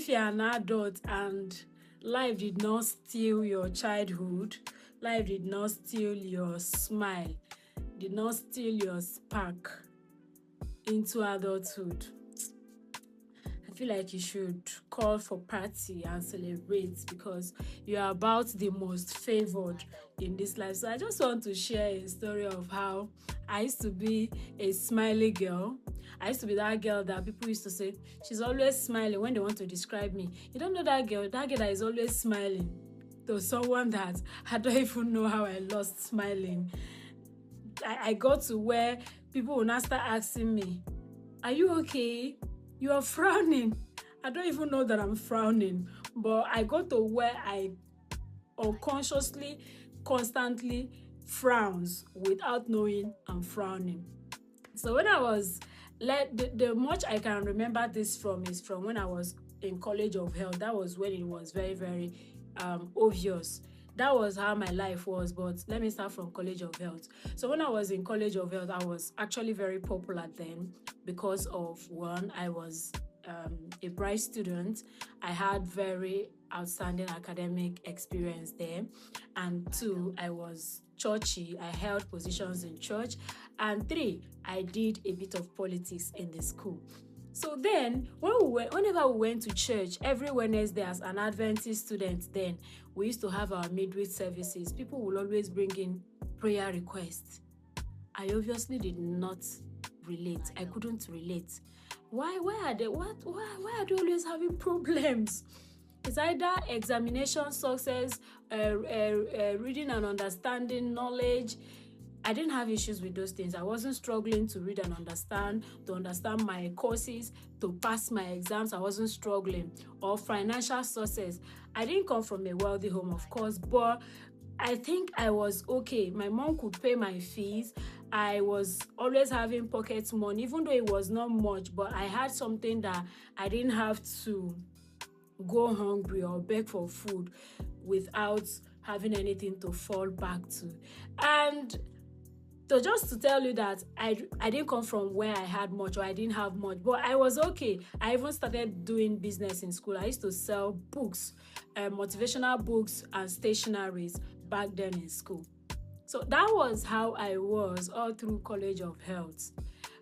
if you're an adult and life did not steal your childhood, life did not steal your smile, did not steal your spark into adulthood, I feel like you should call for party and celebrate because you are about the most favored in this life. So I just want to share a story of how I used to be a smiley girl. I used to be that girl that people used to say, she's always smiling when they want to describe me. You don't know that girl that is always smiling. To someone that I don't even know how I lost smiling. I got to where people will now start asking me, are you okay? You are frowning. I don't even know that I'm frowning, but I got to where I unconsciously, constantly frowns without knowing I'm frowning. So when I was the much I can remember this from is from when I was in College of Health. That was when it was very, very obvious. That was how my life was. But let me start from College of Health. So when I was in College of Health, I was actually very popular then because of one, I was a bright student. I had very outstanding academic experience there. And two, I was churchy. I held positions in church. And three, I did a bit of politics in the school. So then, whenever we went to church, every Wednesday as an Adventist student then, we used to have our midweek services. People will always bring in prayer requests. I obviously did not relate. I couldn't relate. Why are they always having problems? It's either examination success, reading and understanding, knowledge. I didn't have issues with those things. I wasn't struggling to read and understand, to understand my courses, to pass my exams. I wasn't struggling. Or financial success. I didn't come from a wealthy home, of course, but I think I was okay. My mom could pay my fees. I was always having pocket money, even though it was not much, but I had something that I didn't have to go hungry or beg for food without having anything to fall back to. And so just to tell you that I didn't come from where I had much or I didn't have much, but I was okay. I even started doing business in school. I used to sell books, motivational books and stationaries back then in school. So that was how I was all through College of Health.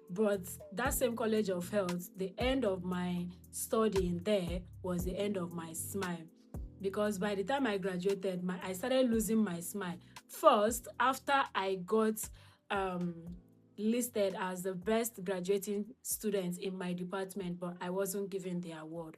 But that same College of Health, the end of my studying there was the end of my smile. Because by the time I graduated, I started losing my smile. First, after I got listed as the best graduating student in my department, but I wasn't given the award.